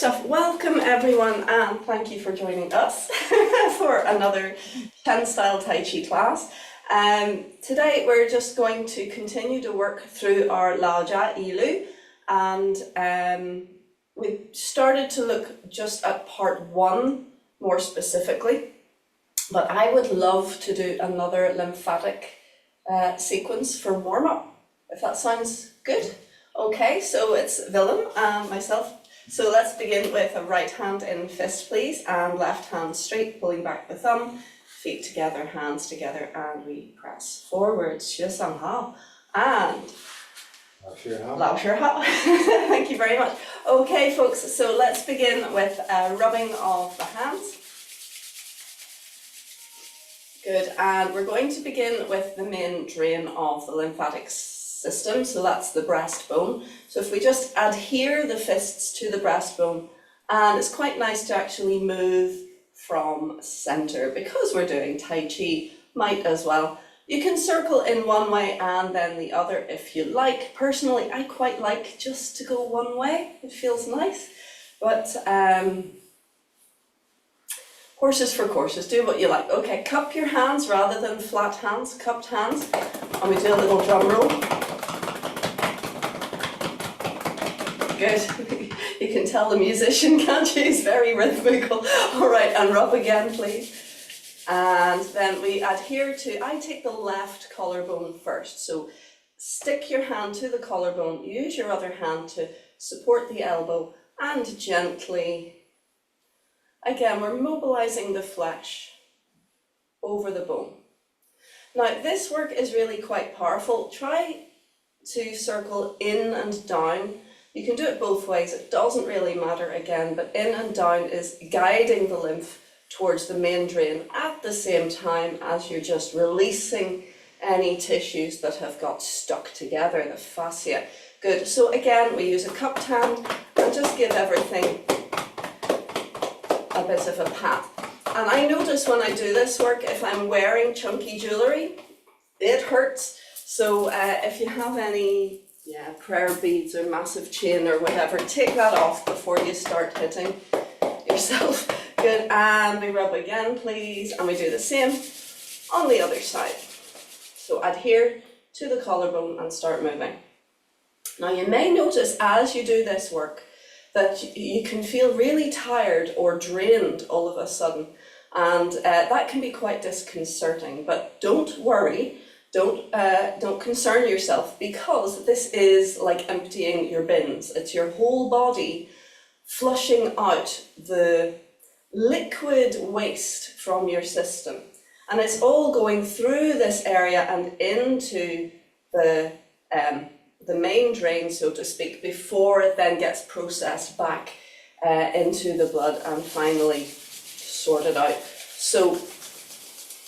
stuff. Welcome everyone, and thank you for joining us for another Chen style Tai Chi class. Today we're just going to continue to work through our Lao Jia Ji Lu, and we started to look just at part one more specifically, but I would love to do another lymphatic sequence for warm-up, if that sounds good. Okay, so it's Willem and myself. So let's begin with a right hand in fist, please, and left hand straight, pulling back the thumb, feet together, hands together, and we press forwards. Xue Sang Hao. And Lao Shi Hao. Thank you very much. Okay, folks, so let's begin with rubbing of the hands. Good, and we're going to begin with the main drain of the lymphatic system, so that's the breastbone. So if we just adhere the fists to the breastbone, and it's quite nice to actually move from center because we're doing Tai Chi, might as well. You can circle in one way and then the other if you like. Personally, I quite like just to go one way, it feels nice, but horses for courses, do what you like. Okay, cup your hands rather than flat hands, cupped hands, and we do a little drum roll. Good. You can tell the musician, can't you? He's very rhythmical. All right, and rub again, please. And then we adhere to, I take the left collarbone first. So stick your hand to the collarbone, use your other hand to support the elbow, and gently, again, we're mobilizing the flesh over the bone. Now, this work is really quite powerful. Try to circle in and down. You can do it both ways, it doesn't really matter again, but in and down is guiding the lymph towards the main drain at the same time as you're just releasing any tissues that have got stuck together, the fascia. Good, so again, we use a cupped hand and just give everything a bit of a pat. And I notice when I do this work, if I'm wearing chunky jewelry, it hurts. So if you have any prayer beads or massive chain or whatever, take that off before you start hitting yourself. Good, and we rub again, please, and we do the same on the other side. So adhere to the collarbone and start moving. Now you may notice as you do this work that you can feel really tired or drained all of a sudden, and that can be quite disconcerting, but don't worry. Don't concern yourself, because this is like emptying your bins. It's your whole body flushing out the liquid waste from your system. And it's all going through this area and into the main drain, so to speak, before it then gets processed back into the blood and finally sorted out. So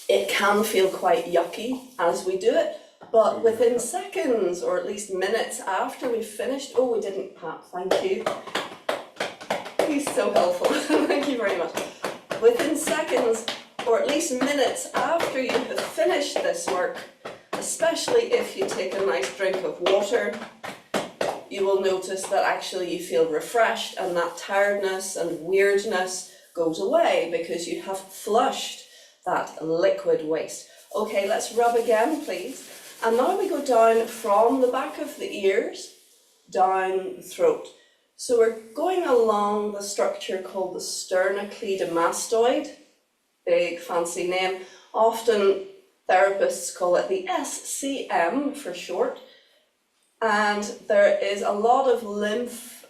it can feel quite yucky as we do it, but within seconds, or at least minutes after we've finished, oh, we didn't pat, thank you. He's so helpful, thank you very much. Within seconds, or at least minutes after you have finished this work, especially if you take a nice drink of water, you will notice that actually you feel refreshed and that tiredness and weirdness goes away because you have flushed that liquid waste. Okay, let's rub again, please. And now we go down from the back of the ears, down the throat. So we're going along the structure called the sternocleidomastoid, big fancy name. Often therapists call it the SCM for short. And there is a lot of lymph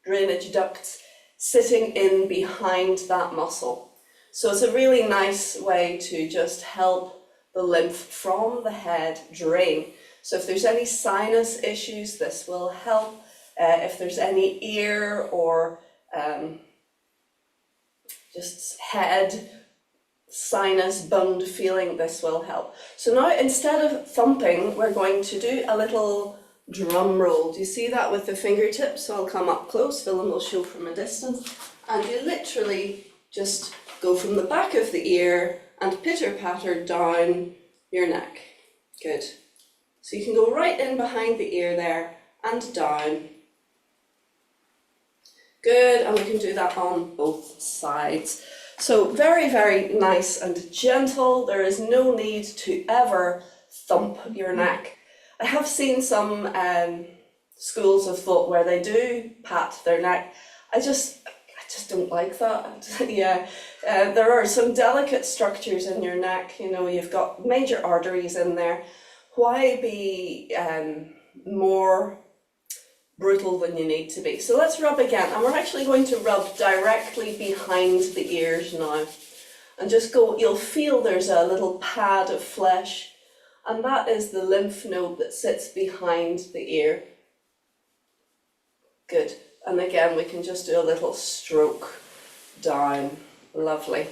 drainage ducts sitting in behind that muscle. So it's a really nice way to just help the lymph from the head drain. So if there's any sinus issues, this will help. If there's any ear or just head sinus bunged feeling, this will help. So now instead of thumping, we're going to do a little drum roll. Do you see that with the fingertips? So I'll come up close, Willem will show from a distance, and you literally just go from the back of the ear and pitter-patter down your neck. Good. So you can go right in behind the ear there and down. Good, and we can do that on both sides. So very, very nice and gentle. There is no need to ever thump your neck. I have seen some schools of thought where they do pat their neck. I just don't like that. Yeah, there are some delicate structures in your neck. You know, you've got major arteries in there. Why be more brutal than you need to be? So let's rub again, and we're actually going to rub directly behind the ears now, and just go. You'll feel there's a little pad of flesh, and that is the lymph node that sits behind the ear. Good. And again, we can just do a little stroke down. Lovely.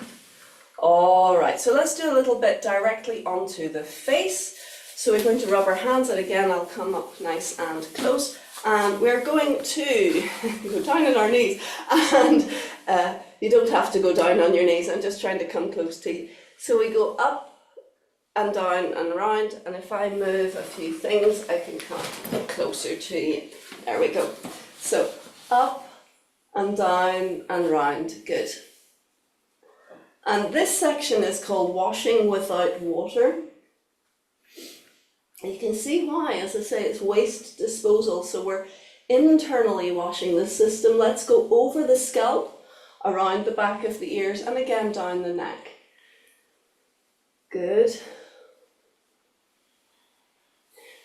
All right, so let's do a little bit directly onto the face. So we're going to rub our hands, and again, I'll come up nice and close. And we're going to go down on our knees, and you don't have to go down on your knees. I'm just trying to come close to you. So we go up and down and around, and if I move a few things, I can come closer to you. There we go. So up and down and round. Good. And this section is called washing without water. You can see why. As I say, it's waste disposal. So we're internally washing the system. Let's go over the scalp, around the back of the ears, and again down the neck. Good.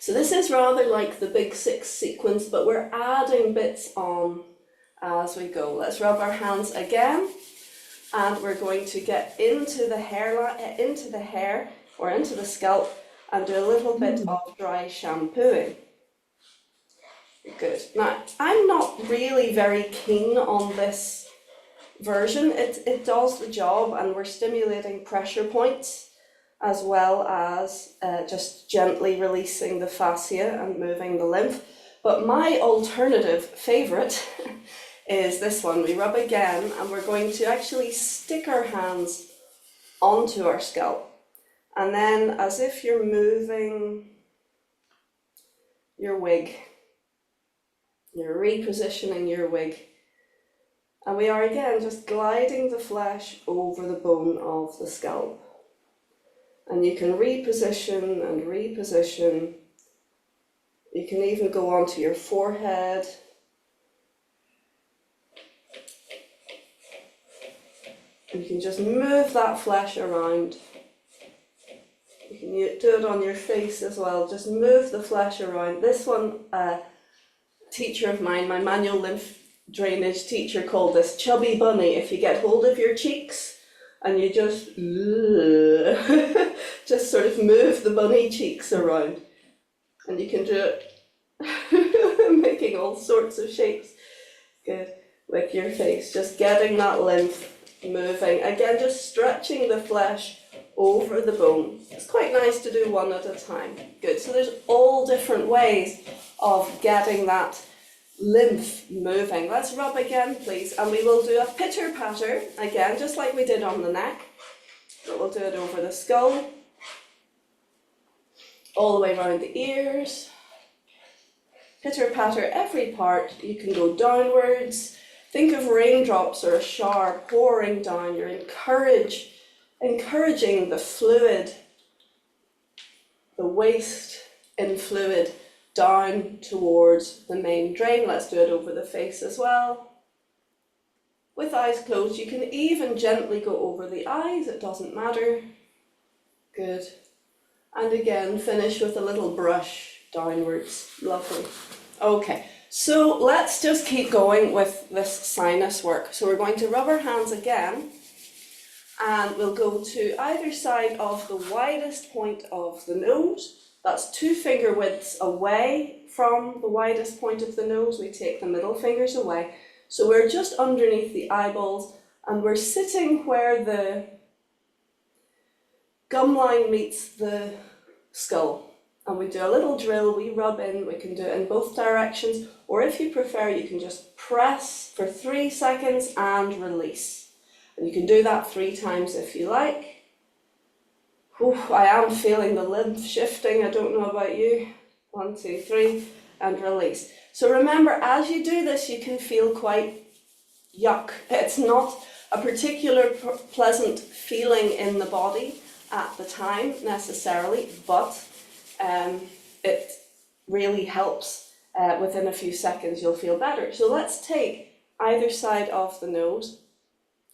So this is rather like the Big Six sequence, but we're adding bits on as we go. Let's rub our hands again, and we're going to get into the hair or into the scalp, and do a little bit of dry shampooing. Good. Now, I'm not really very keen on this version. It does the job, and we're stimulating pressure points as well as just gently releasing the fascia and moving the lymph. But my alternative favourite is this one. We rub again, and we're going to actually stick our hands onto our scalp. And then, as if you're moving your wig, you're repositioning your wig. And we are again just gliding the flesh over the bone of the scalp. And you can reposition and reposition. You can even go onto your forehead. You can just move that flesh around. You can do it on your face as well. Just move the flesh around. This one, a teacher of mine, my manual lymph drainage teacher, called this chubby bunny. If you get hold of your cheeks and you just just sort of move the bunny cheeks around, and you can do it making all sorts of shapes. Good. With your face, just getting that lymph moving. Again, just stretching the flesh over the bone. It's quite nice to do one at a time. Good. So there's all different ways of getting that lymph moving. Let's rub again, please, and we will do a pitter patter again, just like we did on the neck, but we'll do it over the skull, all the way around the ears. Pitter patter every part. You can go downwards. Think of raindrops or a shower pouring down. You're encouraging the fluid, the waste in fluid, down towards the main drain. Let's do it over the face as well. With eyes closed, you can even gently go over the eyes, it doesn't matter. Good. And again, finish with a little brush downwards. Lovely. Okay, so let's just keep going with this sinus work. So we're going to rub our hands again, and we'll go to either side of the widest point of the nose. That's 2 finger widths away from the widest point of the nose. We take the middle fingers away. So we're just underneath the eyeballs, and we're sitting where the gum line meets the skull. And we do a little drill, we rub in, we can do it in both directions, or if you prefer, you can just press for 3 seconds and release. And you can do that 3 times if you like. Whew, I am feeling the lymph shifting, I don't know about you. 1, 2, 3, and release. So remember, as you do this, you can feel quite yuck. It's not a particular pleasant feeling in the body at the time necessarily, but it really helps. Within a few seconds you'll feel better. So let's take either side of the nose,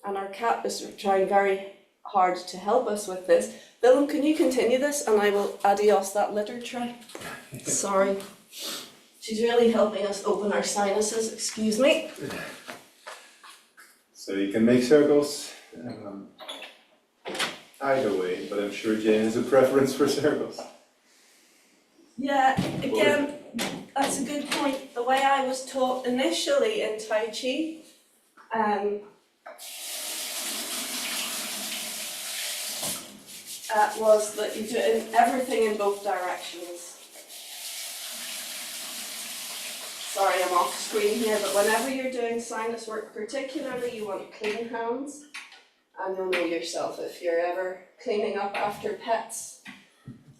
and our cat is trying very hard to help us with this. Willem, can you continue this, and I will adios that litter tray. Sorry. She's really helping us open our sinuses, excuse me. So you can make circles either way, but I'm sure Jane has a preference for circles. Yeah, again, that's a good point. The way I was taught initially in Tai Chi, was that you do everything in both directions. Sorry, I'm off screen here, but whenever you're doing sinus work particularly, you want clean hands. And you'll know yourself if you're ever cleaning up after pets.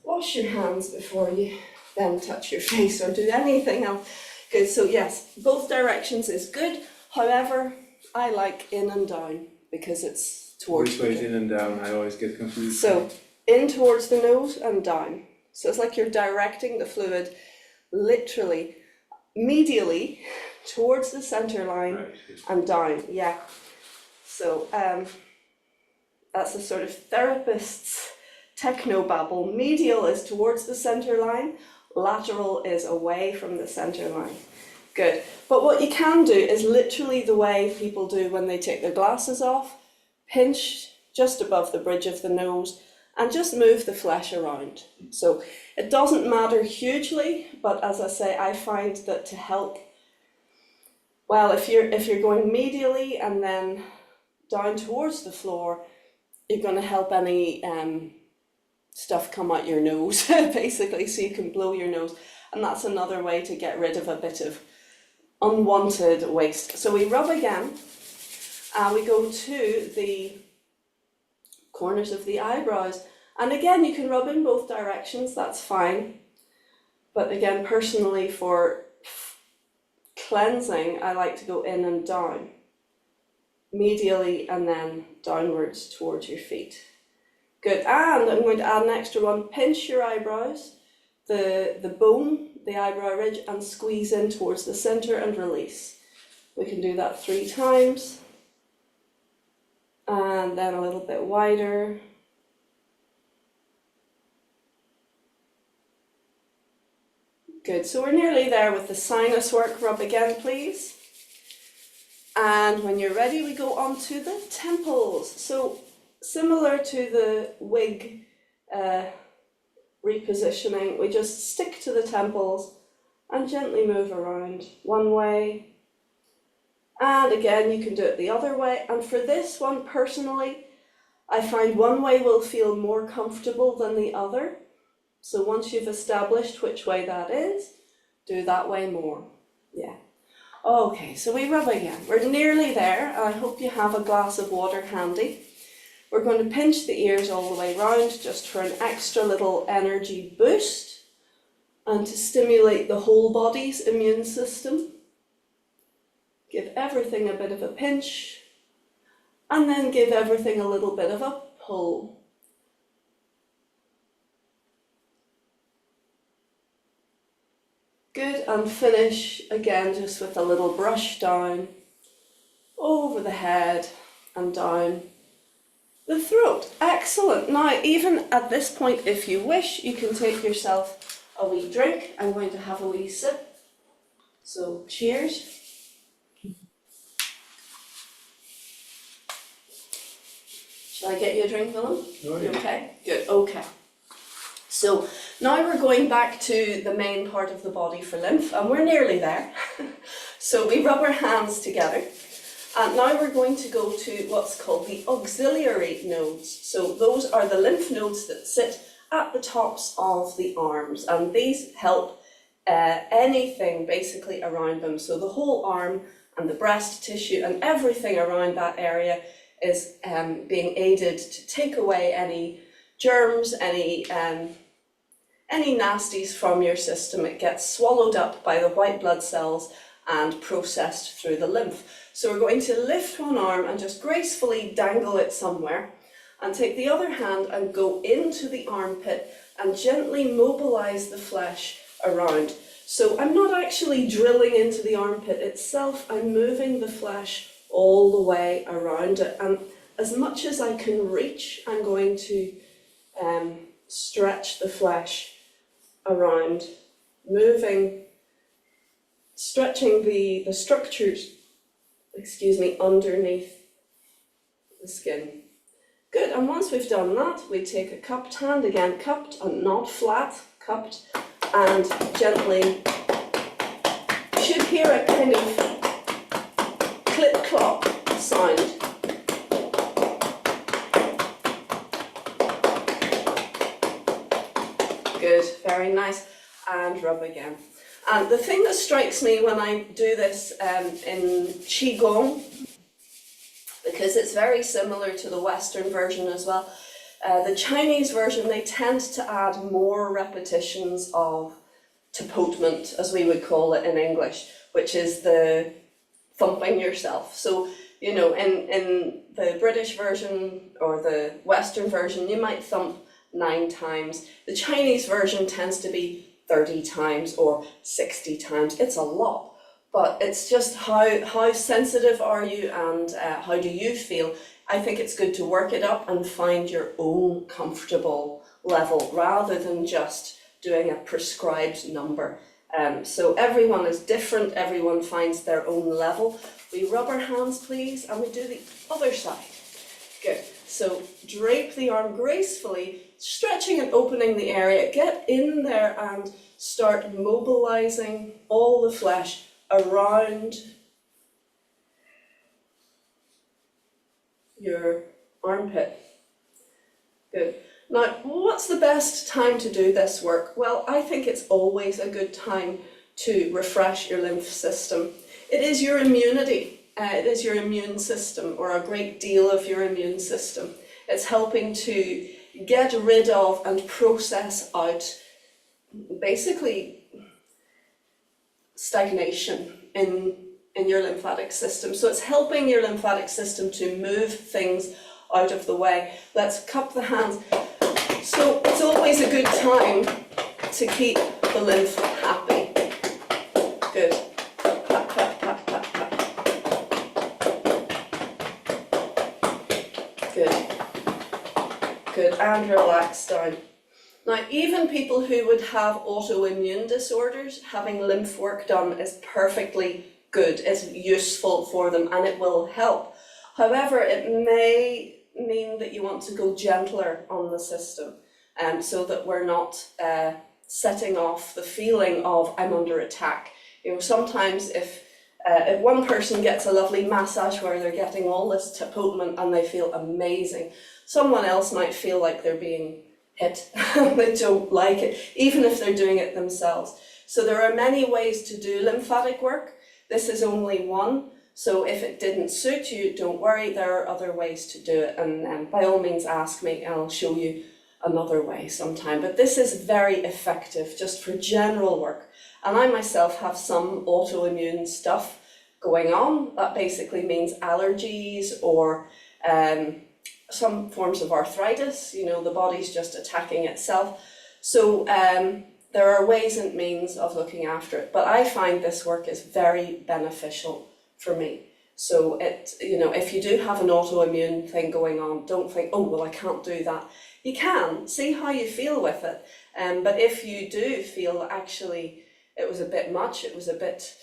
Wash your hands before you then touch your face or do anything else. Good, so yes, both directions is good. However, I like in and down because it's towards. Which way's in and down? I always get confused. So in towards the nose and down. So it's like you're directing the fluid literally medially towards the center line, right, and down. Yeah. So that's the sort of therapist's technobabble. Medial is towards the center line, lateral is away from the center line. Good. But what you can do is literally the way people do when they take their glasses off, pinch just above the bridge of the nose and just move the flesh around. So it doesn't matter hugely, but as I say, I find that to help, well, if you're going medially and then down towards the floor, you're going to help any stuff come out your nose, basically, so you can blow your nose. And that's another way to get rid of a bit of unwanted waste. So we rub again, and we go to the corners of the eyebrows. And again, you can rub in both directions, that's fine. But again, personally, for cleansing, I like to go in and down, medially and then downwards towards your feet. Good, and I'm going to add an extra one. Pinch your eyebrows, the bone, the eyebrow ridge, and squeeze in towards the center and release. We can do that 3 times. And then a little bit wider. Good, so we're nearly there with the sinus work. Rub again, please. And when you're ready, we go on to the temples. So similar to the wig repositioning, we just stick to the temples and gently move around one way. And again, you can do it the other way. And for this one, personally, I find one way will feel more comfortable than the other. So once you've established which way that is, do that way more. Yeah. Okay, so we rub again. We're nearly there. I hope you have a glass of water handy. We're going to pinch the ears all the way round just for an extra little energy boost and to stimulate the whole body's immune system. Give everything a bit of a pinch and then give everything a little bit of a pull. Good, and finish again just with a little brush down over the head and down the throat. Excellent. Now, even at this point, if you wish, you can take yourself a wee drink. I'm going to have a wee sip. So, cheers. Shall I get you a drink, Willem? No, You okay? Good, okay. So now we're going back to the main part of the body for lymph, and we're nearly there. So we rub our hands together, and now we're going to go to what's called the auxiliary nodes. So those are the lymph nodes that sit at the tops of the arms, and these help anything basically around them. So the whole arm and the breast tissue and everything around that area is being aided to take away any germs, any nasties from your system. It gets swallowed up by the white blood cells and processed through the lymph. So we're going to lift one arm and just gracefully dangle it somewhere, and take the other hand and go into the armpit and gently mobilize the flesh around. So I'm not actually drilling into the armpit itself, I'm moving the flesh all the way around it, and as much as I can reach, I'm going to stretch the flesh around, stretching the structures, underneath the skin. Good, and once we've done that, we take a cupped hand, again cupped and not flat, cupped, and gently, you should hear a kind of clip-clop sound. Good, very nice, and rub again. And the thing that strikes me when I do this in Qigong, because it's very similar to the Western version as well, the Chinese version, they tend to add more repetitions of tapotement, as we would call it in English, which is the thumping yourself. So, you know, in the British version or the Western version, you might thump 9 times. The Chinese version tends to be 30 times or 60 times. It's a lot, but it's just how sensitive are you, and how do you feel. I think it's good to work it up and find your own comfortable level rather than just doing a prescribed number. So everyone is different, everyone finds their own level. We rub our hands, please, and we do the other side. Good. So drape the arm gracefully, stretching and opening the area. Get in there and start mobilizing all the flesh around your armpit. Good. Now, what's the best time to do this work? Well, I think it's always a good time to refresh your lymph system. It is your immunity. It is your immune system, or a great deal of your immune system. It's helping to get rid of and process out basically stagnation in your lymphatic system. So it's helping your lymphatic system to move things out of the way. Let's cup the hands. So it's always a good time to keep the lymph happy. Good. Pat, pat, pat, pat, pat. Good. Good, and relax down. Now, even people who would have autoimmune disorders, having lymph work done is perfectly good. It's useful for them and it will help. However, it may mean that you want to go gentler on the system, so that we're not setting off the feeling of I'm under attack. You know, sometimes if one person gets a lovely massage where they're getting all this tapotement and they feel amazing, someone else might feel like they're being hit and they don't like it, even if they're doing it themselves. So there are many ways to do lymphatic work. This is only one. So if it didn't suit you, don't worry, there are other ways to do it, and by all means ask me and I'll show you another way sometime. But this is very effective just for general work. And I myself have some autoimmune stuff going on. That basically means allergies or some forms of arthritis. You know, the body's just attacking itself. So there are ways and means of looking after it. But I find this work is very beneficial for me. So if you do have an autoimmune thing going on, don't think, oh, well, I can't do that. You can, see how you feel with it. But if you do feel actually it was a bit much, it was a bit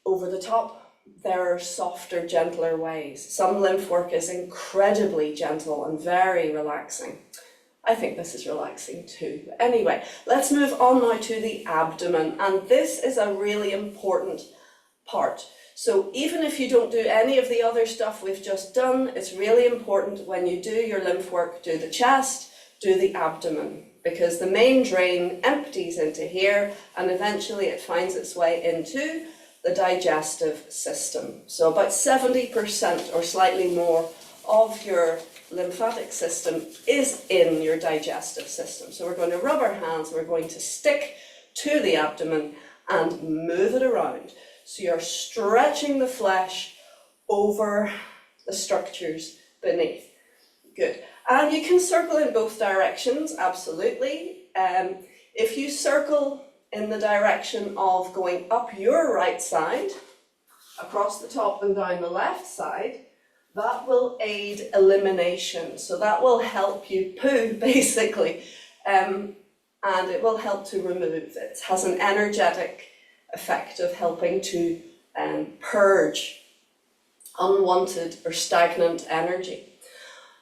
over the top, there are softer, gentler ways. Some lymph work is incredibly gentle and very relaxing. I think this is relaxing too. Anyway, let's move on now to the abdomen. And this is a really important part. So even if you don't do any of the other stuff we've just done, it's really important when you do your lymph work, do the chest, do the abdomen, because the main drain empties into here and eventually it finds its way into the digestive system. So about 70% or slightly more of your lymphatic system is in your digestive system. So we're going to rub our hands, we're going to stick to the abdomen and move it around. So you're stretching the flesh over the structures beneath. Good. And you can circle in both directions, absolutely. If you circle in the direction of going up your right side, across the top and down the left side, that will aid elimination. So that will help you poo, basically, and it will help to remove. It has an energetic effect of helping to purge unwanted or stagnant energy.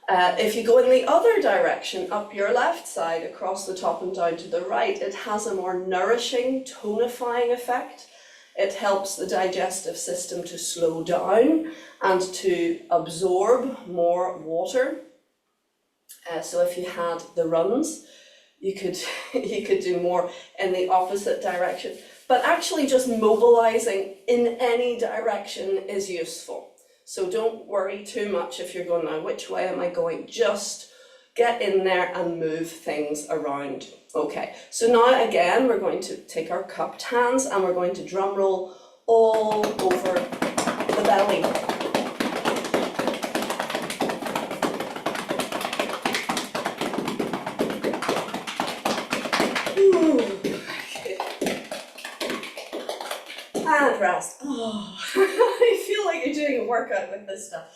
If you go in the other direction, up your left side, across the top and down to the right, it has a more nourishing, tonifying effect. It helps the digestive system to slow down and to absorb more water. So if you had the runs, you could do more in the opposite direction. But actually just mobilizing in any direction is useful. So don't worry too much if you're going, now which way am I going? Just get in there and move things around. Okay, so now again, we're going to take our cupped hands and we're going to drum roll all over the belly. And rest. Oh, I feel like you're doing a workout with this stuff.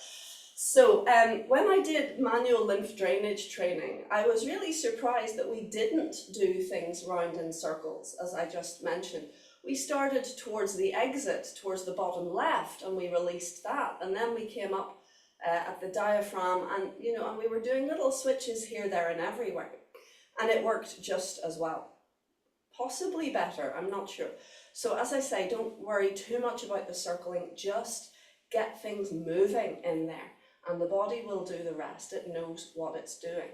So when I did manual lymph drainage training, I was really surprised that we didn't do things round in circles, as I just mentioned. We started towards the exit, towards the bottom left, and we released that. And then we came up at the diaphragm and, and we were doing little switches here, there, and everywhere. And it worked just as well. Possibly better, I'm not sure. So as I say, don't worry too much about the circling, just get things moving in there and the body will do the rest. It knows what it's doing.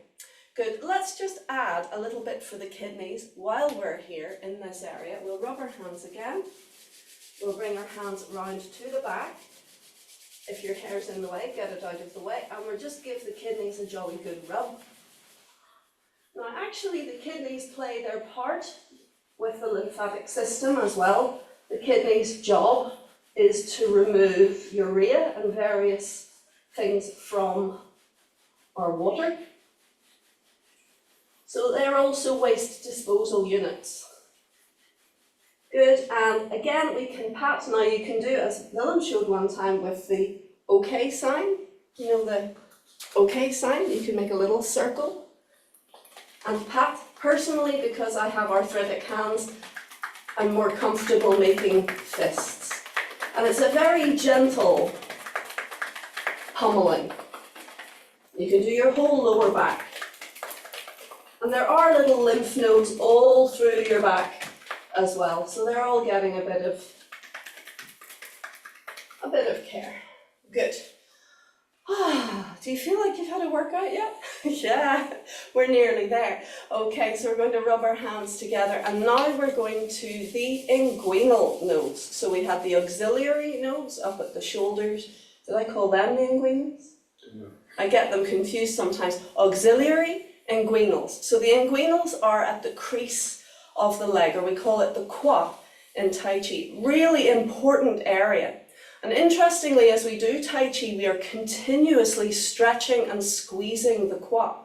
Good, let's just add a little bit for the kidneys while we're here in this area. We'll rub our hands again. We'll bring our hands round to the back. If your hair's in the way, get it out of the way. And we'll just give the kidneys a jolly good rub. Now actually the kidneys play their part with the lymphatic system as well. The kidney's job is to remove urea and various things from our water. So they're also waste disposal units. Good, and again we can pat. Now you can do as Willem showed one time with the OK sign. The OK sign, you can make a little circle and pat. Personally, because I have arthritic hands, I'm more comfortable making fists. And it's a very gentle pummeling. You can do your whole lower back. And there are little lymph nodes all through your back as well, so they're all getting a bit of care. Good. Do you feel like you've had a workout yet? Yeah, we're nearly there. Okay, so we're going to rub our hands together and now we're going to the inguinal nodes. So we had the auxiliary nodes up at the shoulders. Did I call them the inguinals? No. I get them confused sometimes. Auxiliary, inguinals. So the inguinals are at the crease of the leg, or we call it the qua in Tai Chi. Really important area. And interestingly, as we do Tai Chi, we are continuously stretching and squeezing the qua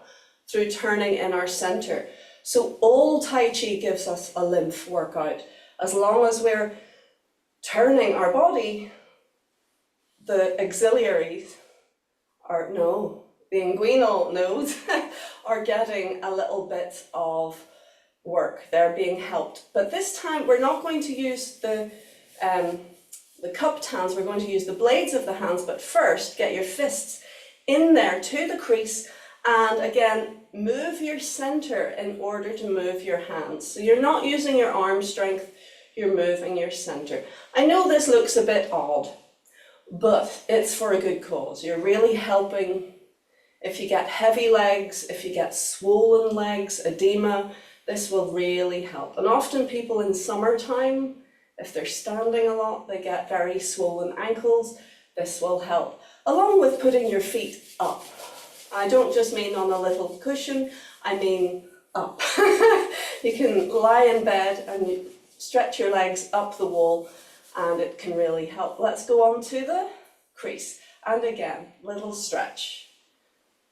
through turning in our center. So all Tai Chi gives us a lymph workout. As long as we're turning our body, the auxiliaries the inguinal nodes are getting a little bit of work. They're being helped. But this time we're not going to use the cupped hands, we're going to use the blades of the hands, but first get your fists in there to the crease and again move your center in order to move your hands. So you're not using your arm strength, you're moving your center. I know this looks a bit odd, but it's for a good cause. You're really helping. If you get heavy legs, if you get swollen legs, edema, this will really help. And often people in summertime, if they're standing a lot, they get very swollen ankles. This will help. Along with putting your feet up. I don't just mean on a little cushion, I mean up. You can lie in bed and you stretch your legs up the wall and it can really help. Let's go on to the crease. And again, little stretch.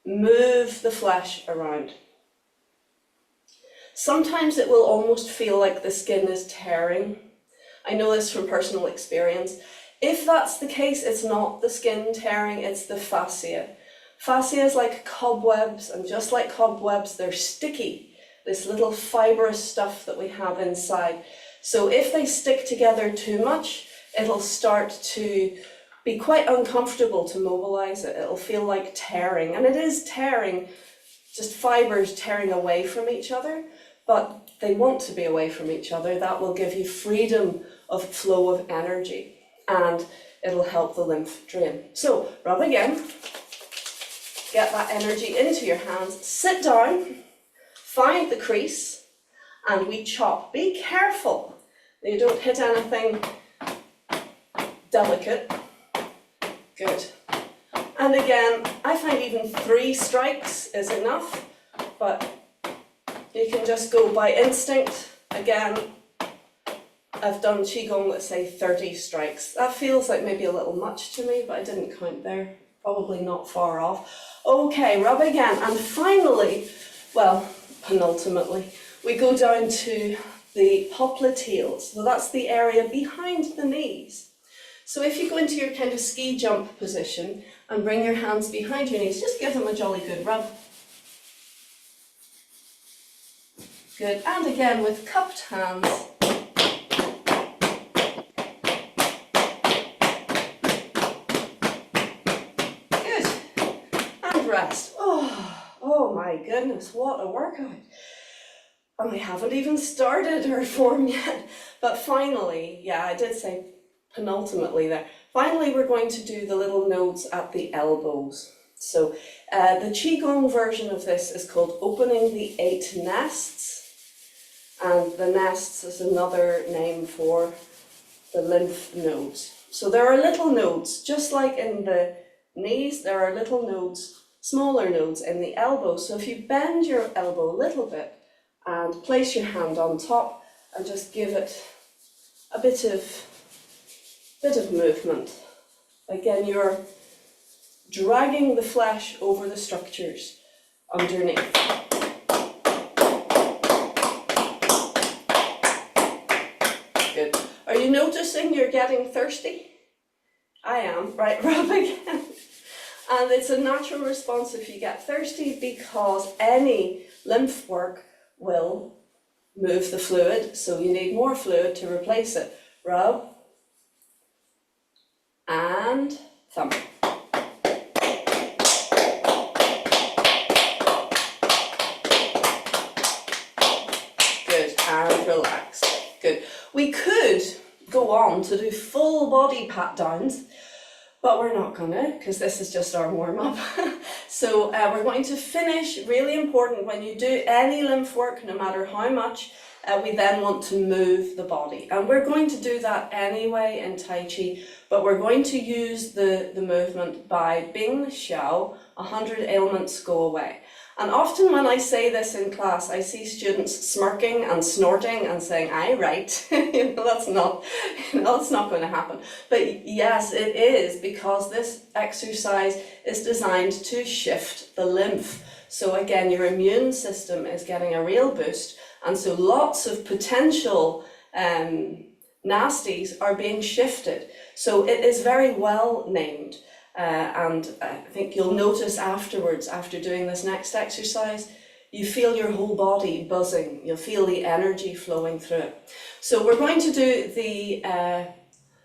Move the flesh around. Sometimes it will almost feel like the skin is tearing. I know this from personal experience. If that's the case, it's not the skin tearing, it's the fascia. Fascia is like cobwebs, and just like cobwebs, they're sticky. This little fibrous stuff that we have inside. So if they stick together too much, it'll start to be quite uncomfortable to mobilize it. It'll feel like tearing, and it is tearing, just fibers tearing away from each other, but they want to be away from each other. That will give you freedom of flow of energy, and it'll help the lymph drain. So rub again, get that energy into your hands, sit down, find the crease, and we chop. Be careful that you don't hit anything delicate. Good. And again, I find even 3 strikes is enough, but you can just go by instinct. Again, I've done Qigong, let's say 30 strikes. That feels like maybe a little much to me, but I didn't count there. Probably not far off. Okay, rub again. And finally, well, penultimately, we go down to the popliteals. So that's the area behind the knees. So if you go into your kind of ski jump position and bring your hands behind your knees, just give them a jolly good rub. Good, and again with cupped hands. Good, and rest. Oh my goodness, what a workout. And we haven't even started our form yet. But finally, yeah, I did say penultimately there. Finally, we're going to do the little nodes at the elbows. So the Qigong version of this is called opening the 8 nests. And the nests is another name for the lymph nodes. So there are little nodes, just like in the knees, there are little nodes, smaller nodes in the elbow. So if you bend your elbow a little bit and place your hand on top and just give it a bit of movement. Again, you're dragging the flesh over the structures underneath. Good. Are you noticing you're getting thirsty? I am. Right, rub again. And it's a natural response if you get thirsty, because any lymph work will move the fluid, so you need more fluid to replace it. Rub and thumb. Good, and relax. Good. We could go on to do full body pat downs, but we're not gonna, because this is just our warm-up. So we're going to finish, really important, when you do any lymph work, no matter how much, we then want to move the body. And we're going to do that anyway in Tai Chi, but we're going to use the movement by Bing Xiao, 100 ailments go away. And often when I say this in class, I see students smirking and snorting and saying, "Aye, right." That's not going to happen. But yes, it is, because this exercise is designed to shift the lymph. So again, your immune system is getting a real boost. And so lots of potential nasties are being shifted. So it is very well named. And I think you'll notice afterwards, after doing this next exercise, you feel your whole body buzzing. You'll feel the energy flowing through it. So we're going to do the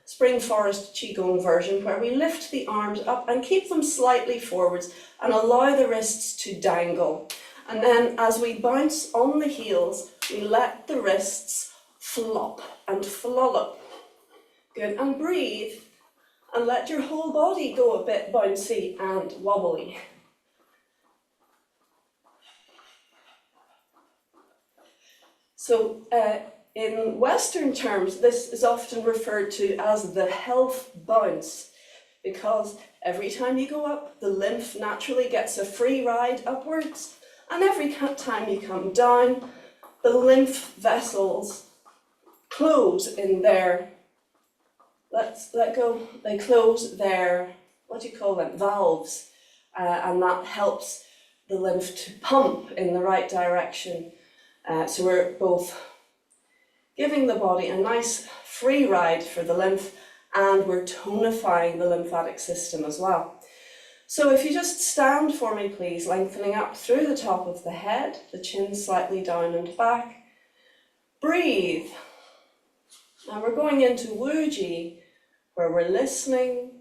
Spring Forest Qigong version, where we lift the arms up and keep them slightly forwards and allow the wrists to dangle. And then as we bounce on the heels, we let the wrists flop and flollop. Good, and breathe. And let your whole body go a bit bouncy and wobbly. So in Western terms, this is often referred to as the health bounce, because every time you go up, the lymph naturally gets a free ride upwards, and every time you come down, the lymph vessels close in their let go. They close their, what do you call them, valves, and that helps the lymph to pump in the right direction. So we're both giving the body a nice free ride for the lymph, and we're tonifying the lymphatic system as well. So if you just stand for me, please, lengthening up through the top of the head, the chin slightly down and back. Breathe. Now we're going into Wu Ji, where we're listening,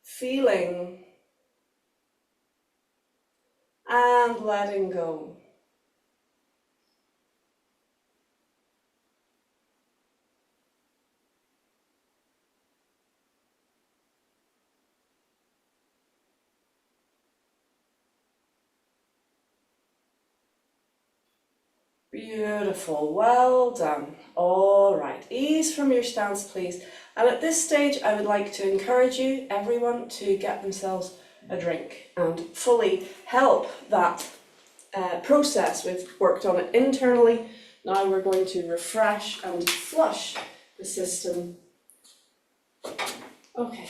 feeling, and letting go. Beautiful, well done. All right, ease from your stance, please. And at this stage, I would like to encourage you, everyone, to get themselves a drink and fully help that process. We've worked on it internally. Now we're going to refresh and flush the system. Okay,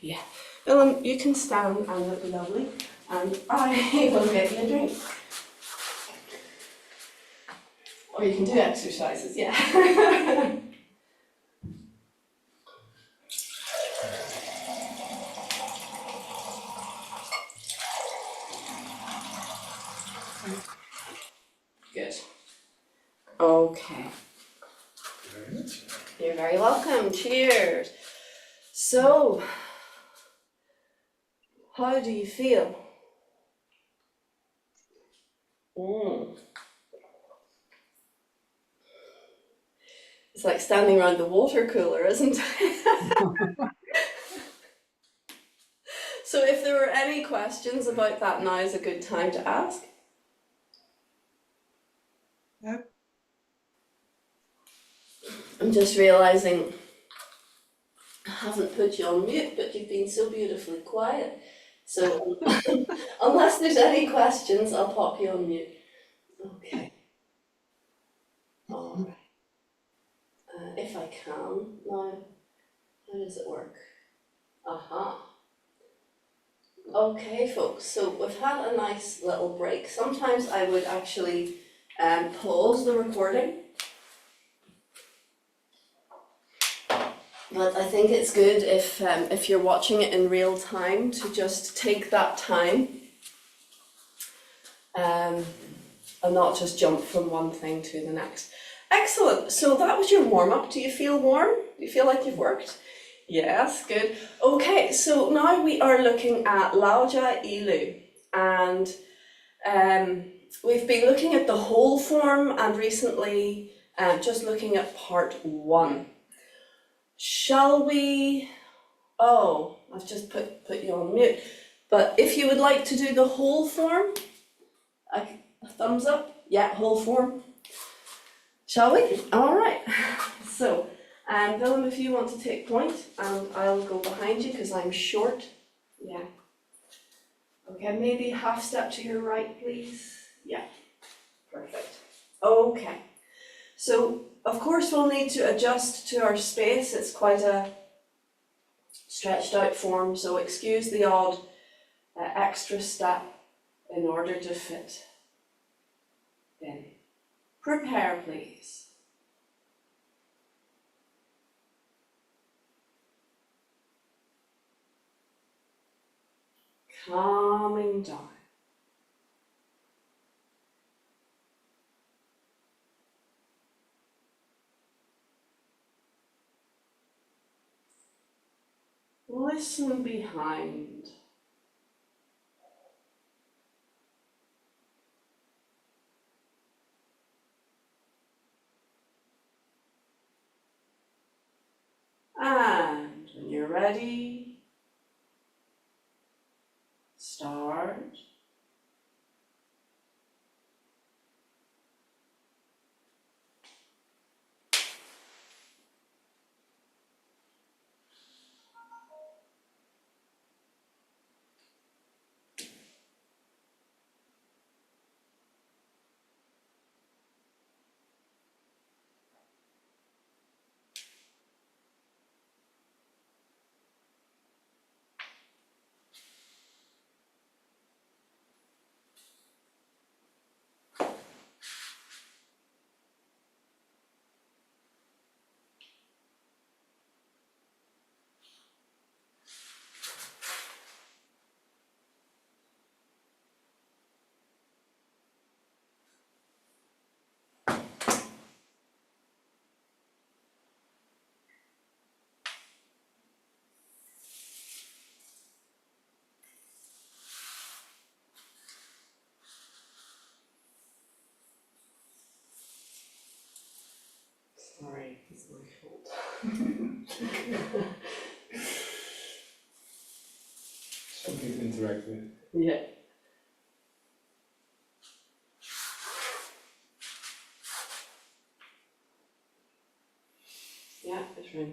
yeah. Willem, you can stand and look lovely, and I will get you a drink. Or you can do exercises, yeah. Good. Okay. You're very welcome. Cheers. So, how do you feel? It's like standing around the water cooler, isn't it? So if there were any questions about that, now is a good time to ask. Yep. I'm just realising I haven't put you on mute, but you've been so beautifully quiet. So unless there's any questions, I'll pop you on mute. Okay. All right. If I can now, how does it work? Aha. Okay, folks, so we've had a nice little break. Sometimes I would actually pause the recording, but I think it's good if you're watching it in real time to just take that time and not just jump from one thing to the next. Excellent, so that was your warm-up. Do you feel warm? Do you feel like you've worked? Yes, good. Okay, so now we are looking at Lao Jia Ji Lu, and we've been looking at the whole form and recently just looking at part 1. Shall we? Oh, I've just put you on mute. But if you would like to do the whole form, a thumbs up. Yeah, whole form. Shall we? All right. So. Willem, if you want to take point, and I'll go behind you because I'm short. Yeah. Okay, maybe half step to your right, please. Yeah. Perfect. Okay. So, of course, we'll need to adjust to our space. It's quite a stretched out form, so excuse the odd extra step in order to fit in. Prepare, please. Calming down. Listen behind. And when you're ready, start. It's my fault. Something to interact with. Yeah. Yeah, it's room.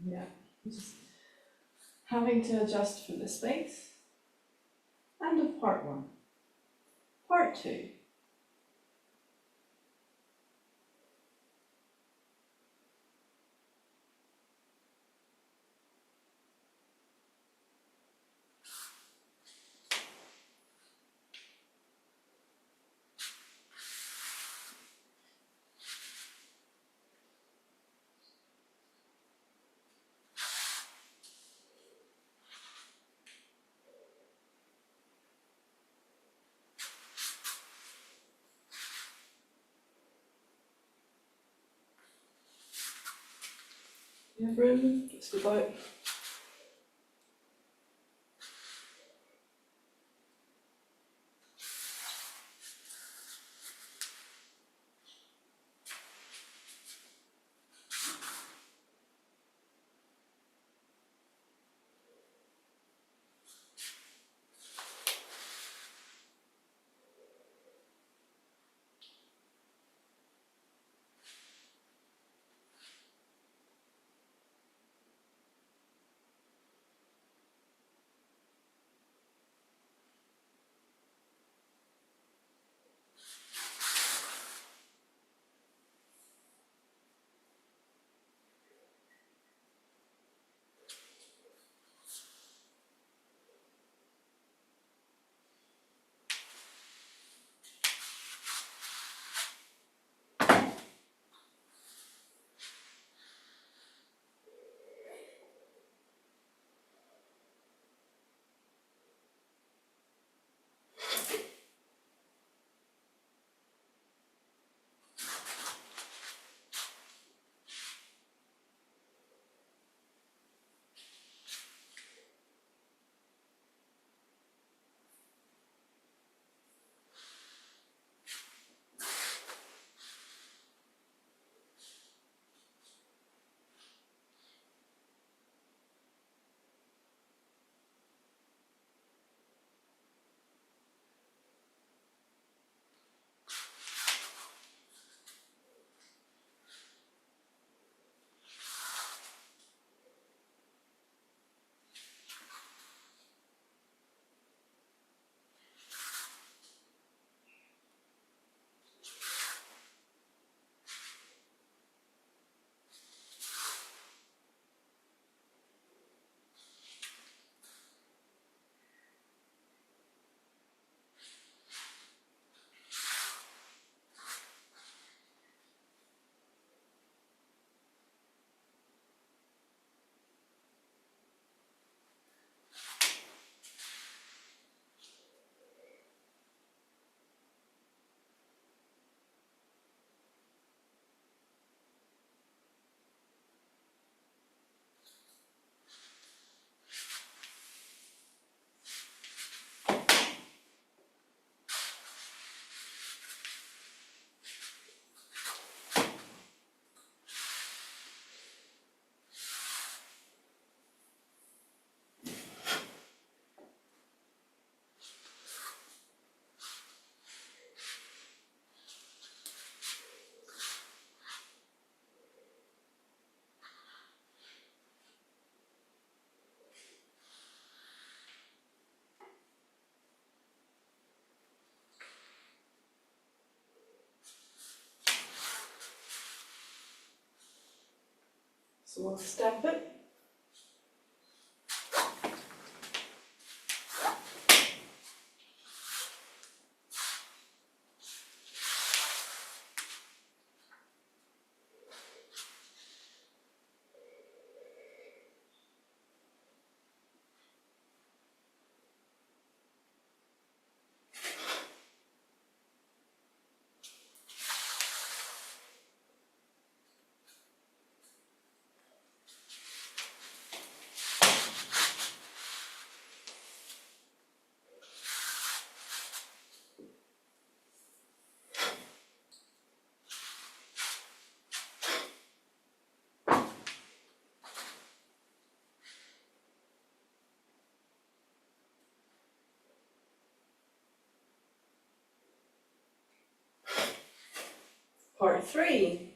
Yeah, just having to adjust for the space. End of part one. Part two. You have room, just about. So we'll step it. Part 3.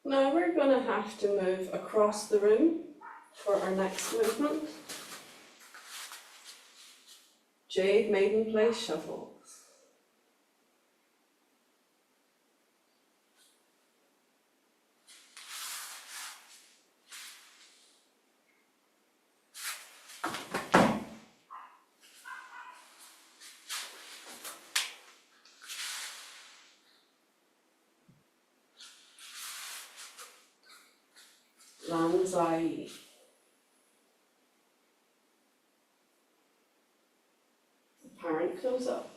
Now we're going to have to move across the room for our next movement. Jade Maiden Place Shuffles. Lanzai. Apparent close up.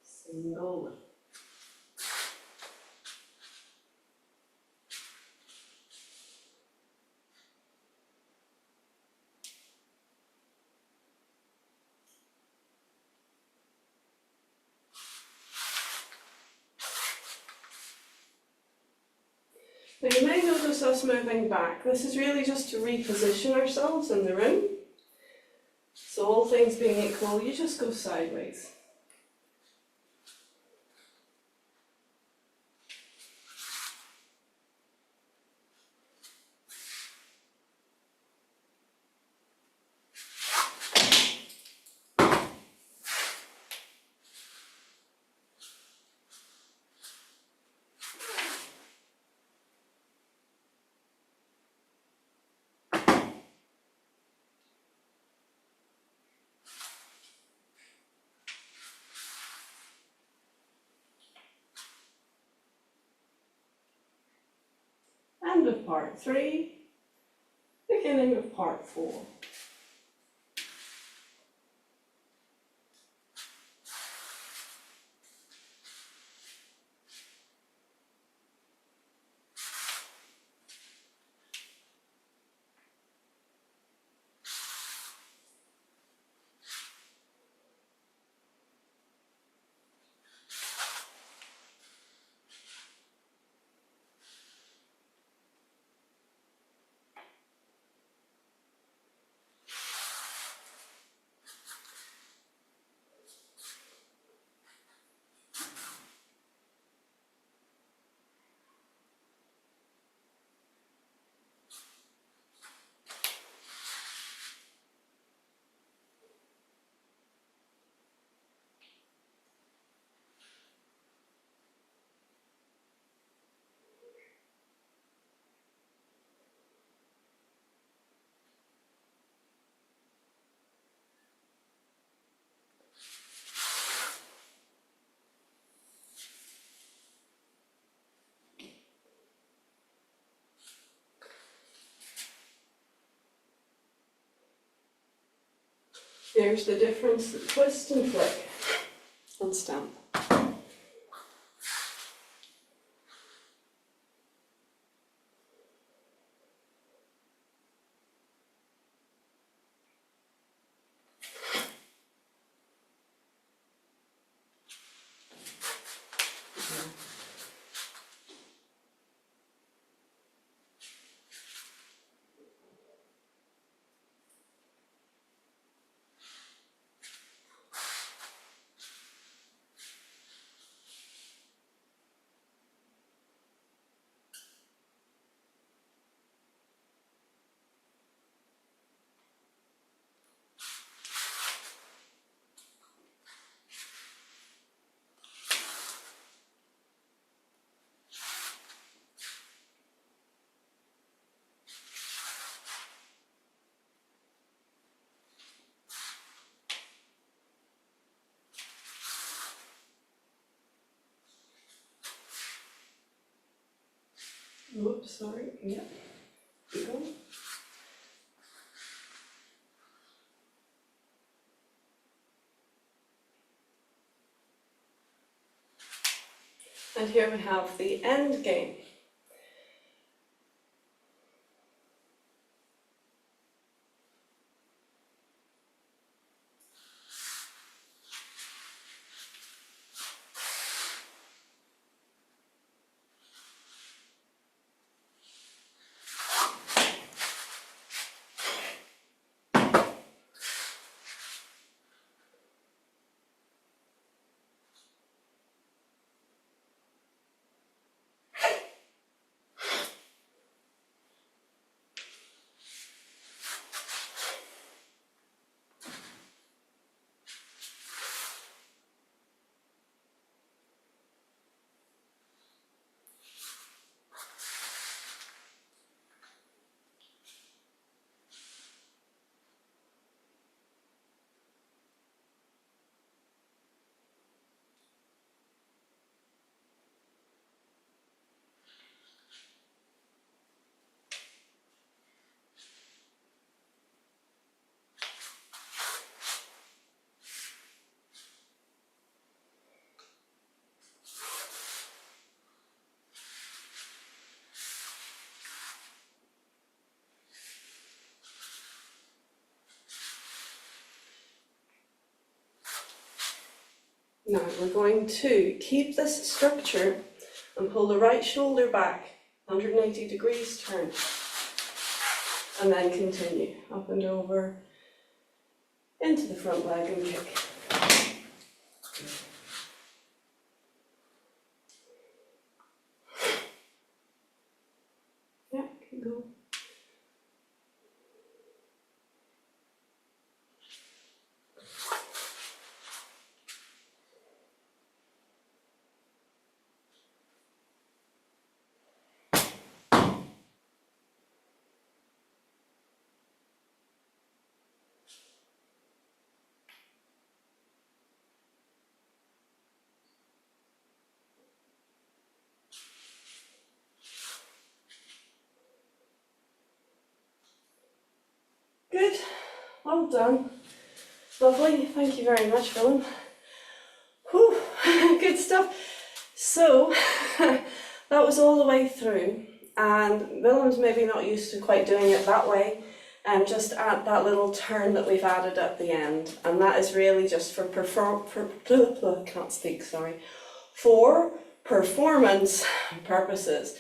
Single. Now you may notice us moving back. This is really just to reposition ourselves in the room. So all things being equal, you just go sideways. End of part 3, beginning of part 4. Here's the difference, twist and flick and stamp. Oops, sorry. Yeah. Keep going. And here we have the end game. Now we're going to keep this structure and pull the right shoulder back, 180 degrees turn, and then continue up and over into the front leg and kick. Yeah, keep going. Good, well done. Lovely, thank you very much, Willem. Whew, good stuff. So, that was all the way through, and Willem's maybe not used to quite doing it that way, and just add that little turn that we've added at the end, and that is really just for performance purposes.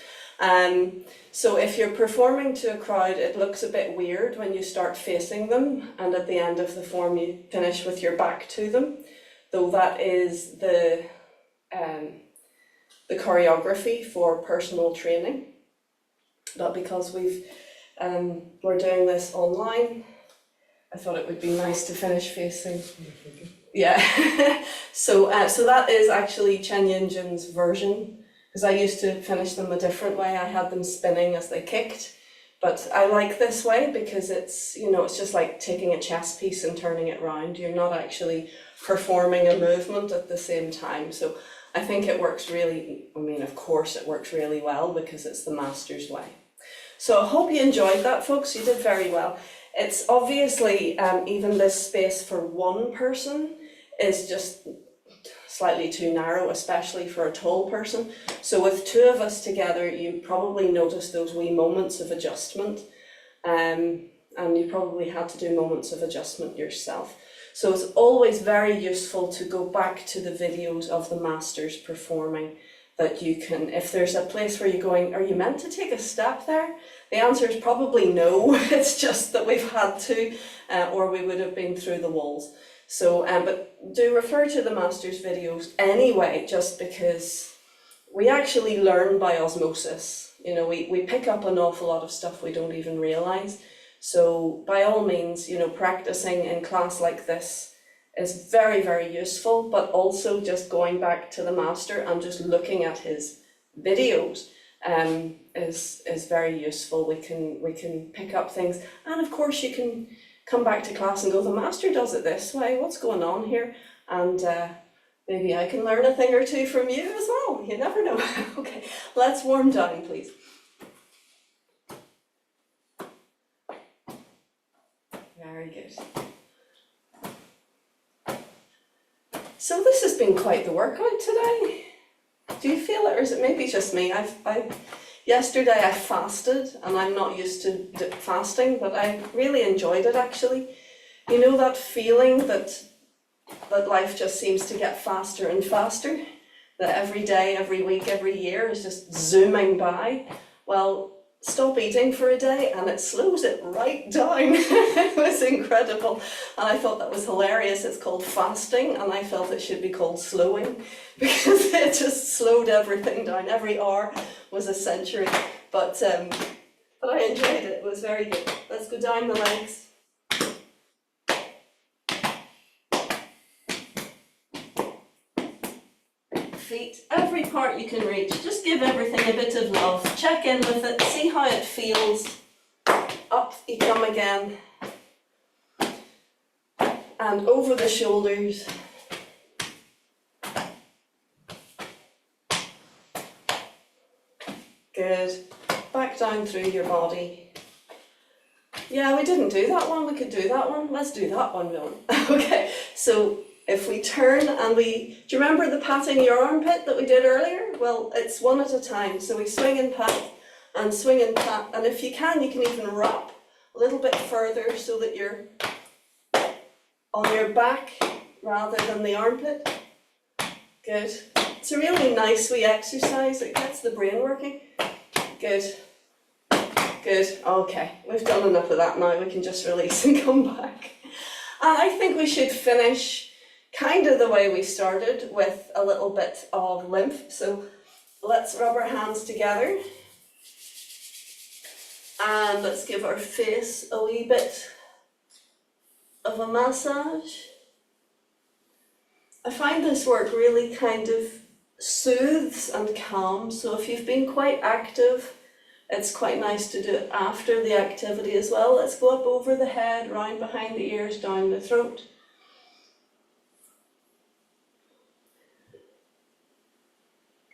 So if you're performing to a crowd, it looks a bit weird when you start facing them, and at the end of the form you finish with your back to them, though that is the choreography for personal training. But because we're doing this online, I thought it would be nice to finish facing. Yeah. So that is actually Chen Yinjin's version, because I used to finish them a different way. I had them spinning as they kicked, but I like this way because it's, you know, it's just like taking a chess piece and turning it round. You're not actually performing a movement at the same time. So I think it works really, I mean, of course it works really well because it's the master's way. So I hope you enjoyed that, folks. You did very well. It's obviously, even this space for one person is just slightly too narrow, especially for a tall person. So with two of us together, you probably notice those wee moments of adjustment, and you probably had to do moments of adjustment yourself. So it's always very useful to go back to the videos of the masters performing, that you can, if there's a place where you're going, are you meant to take a step there? The answer is probably no. It's just that we've had to, or we would have been through the walls. So, but do refer to the masters videos anyway, just because we actually learn by osmosis. You know, we pick up an awful lot of stuff we don't even realise. So by all means, you know, practicing in class like this is very, very useful, but also just going back to the master and just looking at his videos is very useful. We can pick up things, and of course you can come back to class and go, the master does it this way, what's going on here? And maybe I can learn a thing or two from you as well, you never know. Okay, let's warm down, please. Very good. So this has been quite the workout today. Do you feel it, or is it maybe just me? Yesterday I fasted, and I'm not used to fasting, but I really enjoyed it actually. You know that feeling that life just seems to get faster and faster? That every day, every week, every year is just zooming by? Well, stop eating for a day and it slows it right down. It was incredible, and I thought that was hilarious. It's called fasting, and I felt it should be called slowing, because it just slowed everything down. Every hour was a century, but I enjoyed it. It was very good. Let's go down the legs. Feet, every part you can reach. Just give everything a bit of love. Check in with it, see how it feels. Up you come again. And over the shoulders. Good. Back down through your body. Yeah, we didn't do that one. We could do that one. Let's do that one, Willem. Okay, so if we turn and do you remember the patting your armpit that we did earlier? Well, it's one at a time. So we swing and pat and swing and pat. And if you can even wrap a little bit further so that you're on your back rather than the armpit. Good. It's a really nice wee exercise. It gets the brain working. Good. Good. Okay, we've done enough of that now. We can just release and come back. I think we should finish kind of the way we started, with a little bit of lymph. So let's rub our hands together and let's give our face a wee bit of a massage. I find this work really kind of soothes and calms, so if you've been quite active, it's quite nice to do it after the activity as well. Let's go up over the head, round behind the ears, down the throat.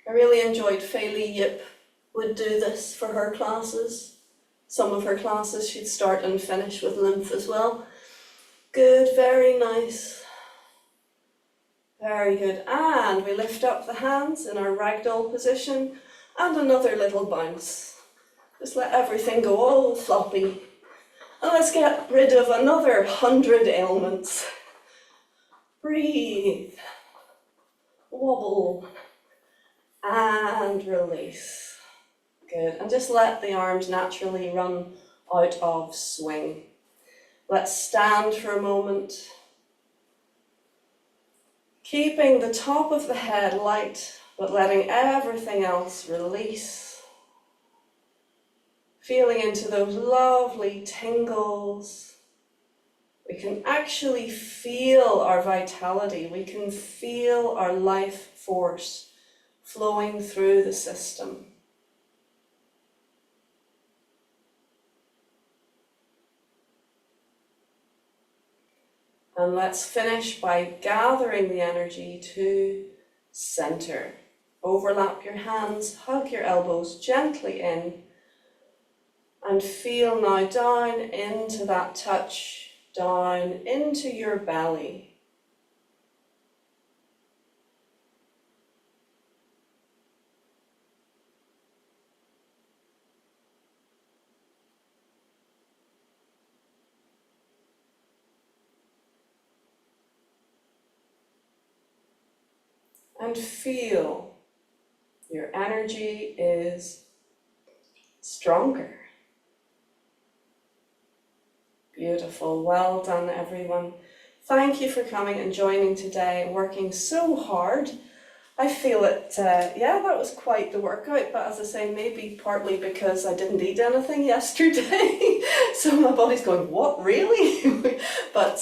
I really enjoyed Fei Yip would do this for her classes. Some of her classes she'd start and finish with lymph as well. Good, very nice. Very good. And we lift up the hands in our ragdoll position and another little bounce. Just let everything go all floppy. And let's get rid of another 100 ailments. Breathe. Wobble. And release. Good. And just let the arms naturally run out of swing. Let's stand for a moment. Keeping the top of the head light, but letting everything else release. Feeling into those lovely tingles. We can actually feel our vitality. We can feel our life force flowing through the system. And let's finish by gathering the energy to center. Overlap your hands, hug your elbows gently in, And feel now down into that touch, down into your belly. And feel your energy is stronger. Beautiful. Well done, everyone. Thank you for coming and joining today and working so hard. I feel it, yeah, that was quite the workout, but as I say, maybe partly because I didn't eat anything yesterday. So my body's going, what, really? But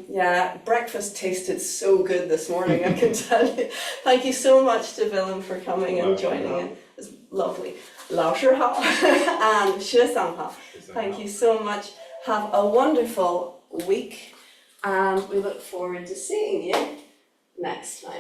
yeah, breakfast tasted so good this morning, I can tell you. Thank you so much to Willem for coming and joining in. It was lovely. Lao Hao and Xue Sang. Thank you so much. Have a wonderful week, and we look forward to seeing you next time.